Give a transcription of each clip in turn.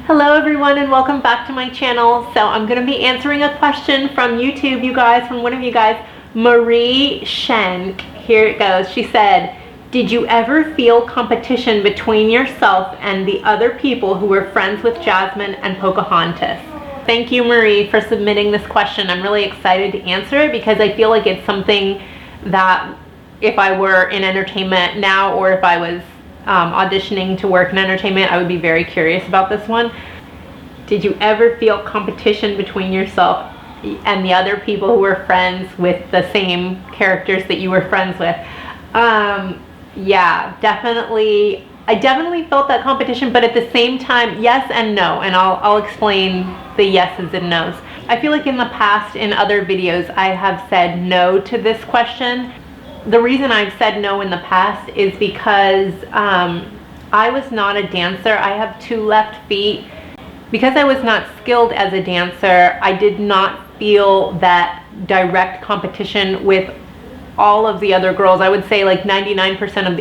Hello everyone and welcome back to my channel. So I'm going to be answering a question from YouTube, you guys, from one of you guys, Maria Shenk. Here it goes. She said, did you ever feel competition between yourself and the other people who were friends with Jasmine and Pocahontas? Thank you, Marie, for submitting this question. I'm really excited to answer it because I feel like it's something that if I were in entertainment now, or if I was auditioning to work in entertainment, I would be very curious about this one. Did you ever feel competition between yourself and the other people who were friends with the same characters that you were friends with? Yeah, definitely. I definitely felt that competition, but at the same time, yes and no, and I'll explain the yeses and nos. I feel like in the past, in other videos, I have said no to this question. The reason I've said no in the past is because I was not a dancer. I have 2 left feet. Because I was not skilled as a dancer, I did not feel that direct competition with all of the other girls. I would say like 99% of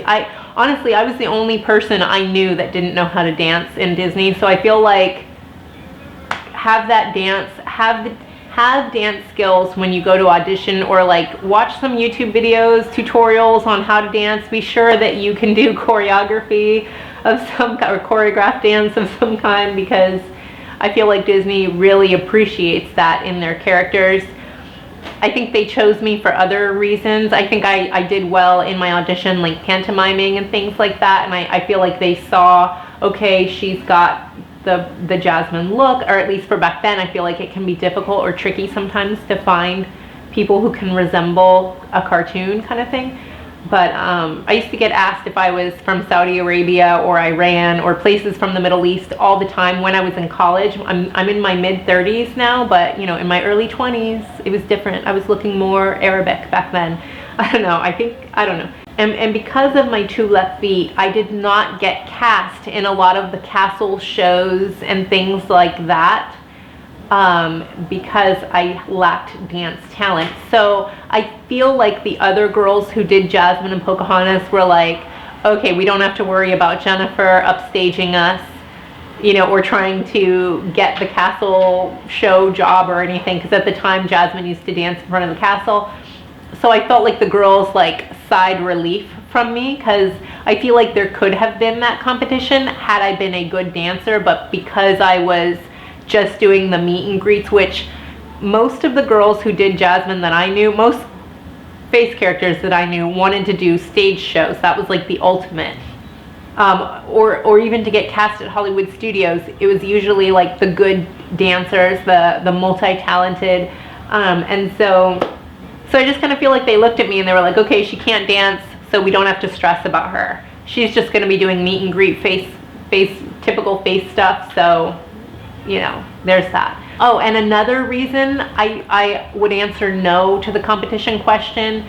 honestly, I was the only person I knew that didn't know how to dance in Disney. So I feel like have dance skills when you go to audition, or like watch some YouTube videos, tutorials on how to dance. Be sure that you can do choreography of some kind, or choreographed dance of some kind, because I feel like Disney really appreciates that in their characters. I think they chose me for other reasons. I think I did well in my audition, like pantomiming and things like that, and I feel like they saw, okay, she's got the Jasmine look, or at least for back then. I feel like it can be difficult or tricky sometimes to find people who can resemble a cartoon kind of thing. But I used to get asked if I was from Saudi Arabia or Iran or places from the Middle East all the time when I was in college. I'm in my mid-30s now, but you know, in my early 20s, it was different. I was looking more Arabic back then. I don't know. I don't know. And because of my 2 left feet, I did not get cast in a lot of the castle shows and things like that because I lacked dance talent. So I feel like the other girls who did Jasmine and Pocahontas were like, okay, we don't have to worry about Jennifer upstaging us, you know, or trying to get the castle show job or anything, because at the time Jasmine used to dance in front of the castle. So I felt like the girls like sighed relief from me, because I feel like there could have been that competition had I been a good dancer, but because I was just doing the meet and greets, which most of the girls who did Jasmine that I knew, most face characters that I knew, wanted to do stage shows. That was like the ultimate. Or even to get cast at Hollywood studios, it was usually like the good dancers, the multi-talented, and so I just kind of feel like they looked at me and they were like, okay, she can't dance, so we don't have to stress about her. She's just going to be doing meet and greet, typical face stuff, so, you know, there's that. Oh, and another reason I would answer no to the competition question,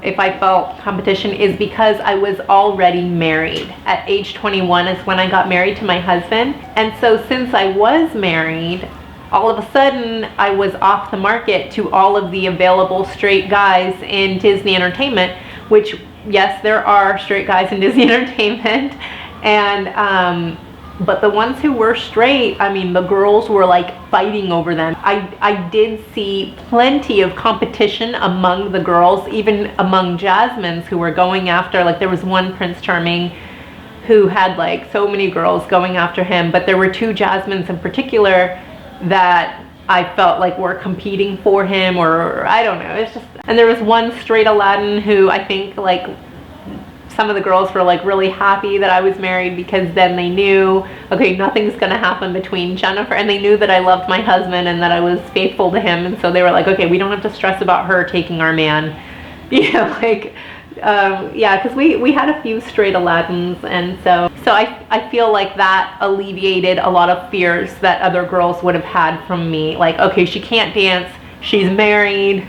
if I felt competition, is because I was already married. At age 21 is when I got married to my husband, and so since I was married, all of a sudden I was off the market to all of the available straight guys in Disney Entertainment, which, yes, there are straight guys in Disney Entertainment, and but the ones who were straight, I mean, the girls were like fighting over them. I did see plenty of competition among the girls, even among Jasmine's, who were going after, like there was one Prince Charming who had like so many girls going after him, but there were 2 Jasmines in particular that I felt like were competing for him, or I don't know, it's just, and there was one straight Aladdin who I think like some of the girls were like really happy that I was married, because then they knew, okay, nothing's gonna happen between Jennifer, and they knew that I loved my husband and that I was faithful to him, and so they were like, okay, we don't have to stress about her taking our man, you know, like yeah, because we had a few straight Aladdins, and so I feel like that alleviated a lot of fears that other girls would have had from me, like, okay, she can't dance, she's married,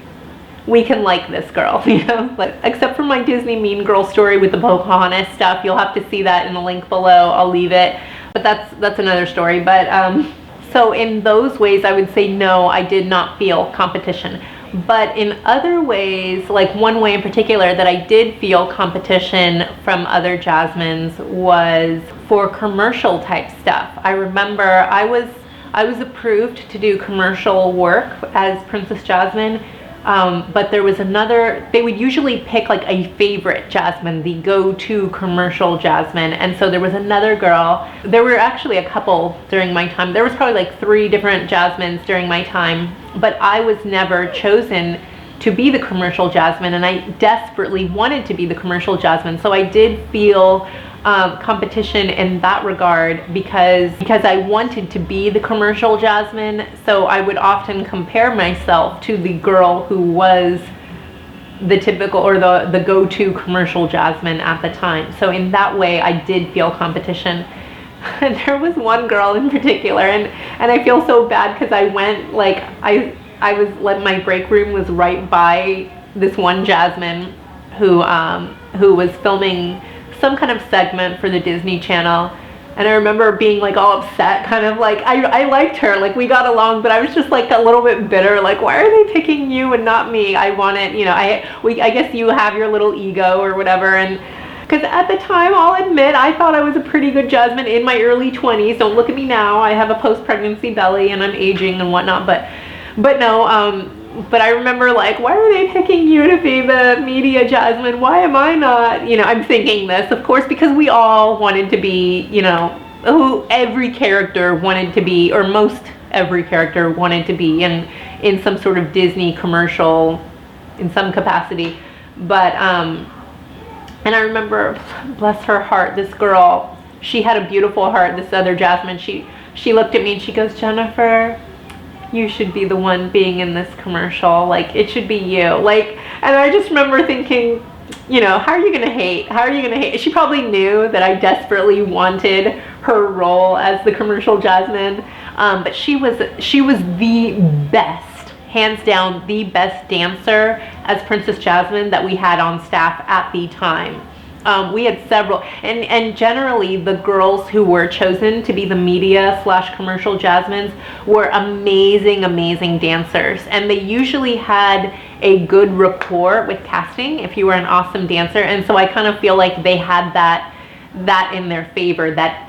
we can like this girl, you know. Like, except for my Disney Mean Girl story with the Pocahontas stuff, you'll have to see that in the link below. I'll leave it, but that's another story. But so in those ways, I would say no, I did not feel competition. But in other ways, like one way in particular that I did feel competition from other Jasmines was for commercial type stuff. I remember I was approved to do commercial work as Princess Jasmine, but there was another, they would usually pick like a favorite Jasmine, the go-to commercial Jasmine, and so there was another girl. There were actually a couple during my time. There was probably like 3 different Jasmines during my time, but I was never chosen to be the commercial Jasmine, and I desperately wanted to be the commercial Jasmine. So I did feel competition in that regard because I wanted to be the commercial Jasmine. So I would often compare myself to the girl who was the typical or the go-to commercial Jasmine at the time. So in that way, I did feel competition. And there was one girl in particular, and I feel so bad because I went like I was like, my break room was right by this one Jasmine who was filming some kind of segment for the Disney Channel, and I remember being like all upset, kind of like I liked her, like we got along, but I was just like a little bit bitter, like why are they picking you and not me? I wanted, you know, I guess you have your little ego or whatever, and because at the time, I'll admit, I thought I was a pretty good Jasmine in my early 20s. Don't look at me now. I have a post-pregnancy belly and I'm aging and whatnot, but no, but I remember like, why are they picking you to be the media Jasmine? Why am I not? You know, I'm thinking this, of course, because we all wanted to be, you know, who every character wanted to be, or most every character wanted to be in some sort of Disney commercial in some capacity. But, and I remember, bless her heart, this girl, she had a beautiful heart, this other Jasmine, she looked at me and she goes, Jennifer, you should be the one being in this commercial, like it should be you, like, and I just remember thinking, you know, how are you gonna hate? She probably knew that I desperately wanted her role as the commercial Jasmine, but she was the best, hands down the best dancer as Princess Jasmine that we had on staff at the time. We had several, and generally the girls who were chosen to be the media / commercial Jasmines were amazing dancers, and they usually had a good rapport with casting if you were an awesome dancer, and so I kind of feel like they had that in their favor, that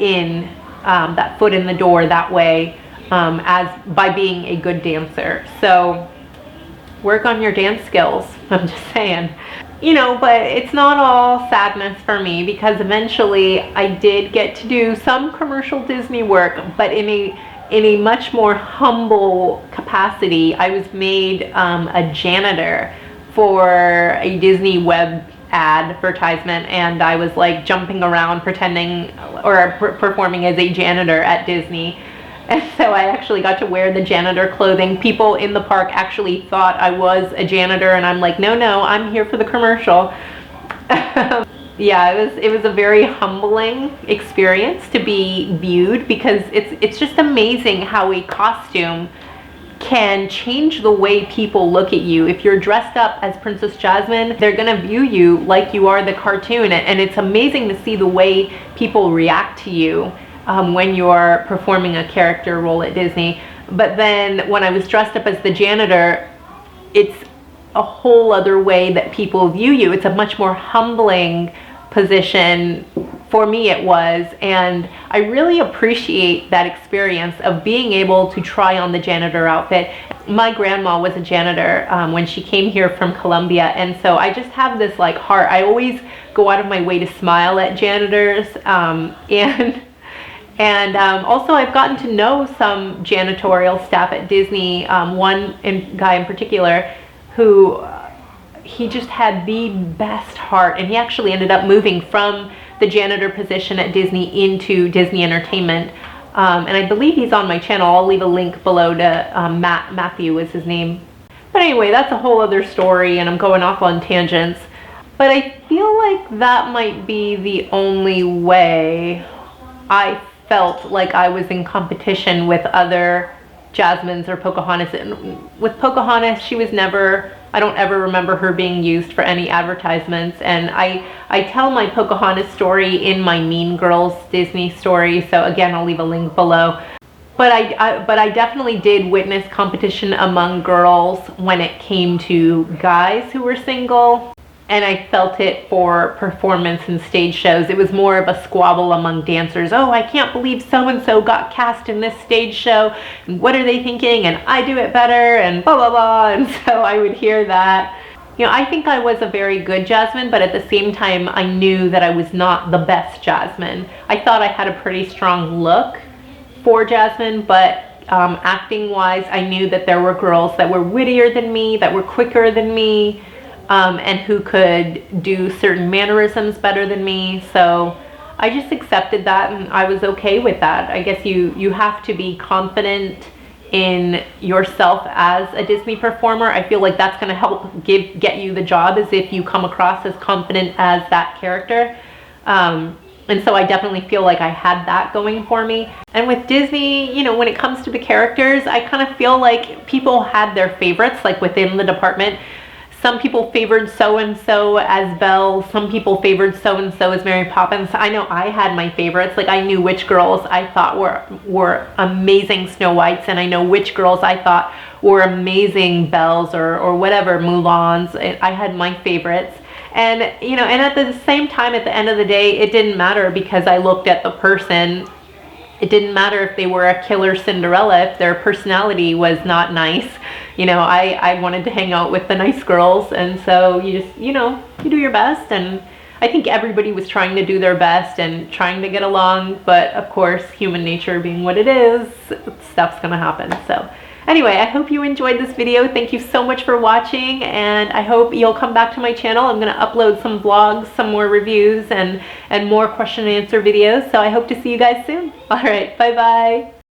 foot in the door that way, as by being a good dancer. So work on your dance skills, I'm just saying. You know, but it's not all sadness for me, because eventually I did get to do some commercial Disney work, but in a much more humble capacity. I was made a janitor for a Disney web advertisement, and I was like jumping around pretending or performing as a janitor at Disney. And so I actually got to wear the janitor clothing. People in the park actually thought I was a janitor, and I'm like, no, I'm here for the commercial. Yeah, it was a very humbling experience to be viewed, because it's just amazing how a costume can change the way people look at you. If you're dressed up as Princess Jasmine, they're gonna view you like you are the cartoon, and it's amazing to see the way people react to you when you're performing a character role at Disney. But then when I was dressed up as the janitor, it's a whole other way that people view you. It's a much more humbling position. For me it was, and I really appreciate that experience of being able to try on the janitor outfit. My grandma was a janitor when she came here from Colombia, and so I just have this like heart. I always go out of my way to smile at janitors, and also I've gotten to know some janitorial staff at Disney, one guy in particular who he just had the best heart, and he actually ended up moving from the janitor position at Disney into Disney Entertainment, and I believe he's on my channel. I'll leave a link below to Matthew is his name. But anyway, that's a whole other story, and I'm going off on tangents, but I feel like that might be the only way I felt like I was in competition with other Jasmines or Pocahontas. And with Pocahontas, she was never, I don't ever remember her being used for any advertisements, and I tell my Pocahontas story in my Mean Girls Disney story, so again I'll leave a link below. But I definitely did witness competition among girls when it came to guys who were single. and I felt it for performance and stage shows. It was more of a squabble among dancers. Oh, I can't believe so-and-so got cast in this stage show. What are they thinking? And I do it better, and blah, blah, blah. And so I would hear that. You know, I think I was a very good Jasmine, but at the same time, I knew that I was not the best Jasmine. I thought I had a pretty strong look for Jasmine, but acting-wise, I knew that there were girls that were wittier than me, that were quicker than me, and who could do certain mannerisms better than me. So I just accepted that, and I was okay with that. I guess you have to be confident in yourself as a Disney performer. I feel like that's going to help get you the job, as if you come across as confident as that character. And so I definitely feel like I had that going for me. And with Disney, you know, when it comes to the characters, I kind of feel like people had their favorites, like within the department. Some people favored so-and-so as Belle. Some people favored so-and-so as Mary Poppins. I know I had my favorites. Like, I knew which girls I thought were amazing Snow Whites, and I know which girls I thought were amazing Belles or whatever, Mulans. I had my favorites. And, you know, and at the same time, at the end of the day, it didn't matter, because I looked at the person. It didn't matter if they were a killer Cinderella, if their personality was not nice. You know, I wanted to hang out with the nice girls, and so you just, you know, you do your best. And I think everybody was trying to do their best and trying to get along, but of course, human nature being what it is, stuff's gonna happen. So anyway, I hope you enjoyed this video. Thank you so much for watching, and I hope you'll come back to my channel. I'm gonna upload some vlogs, some more reviews, and more question and answer videos. So I hope to see you guys soon. All right, bye-bye.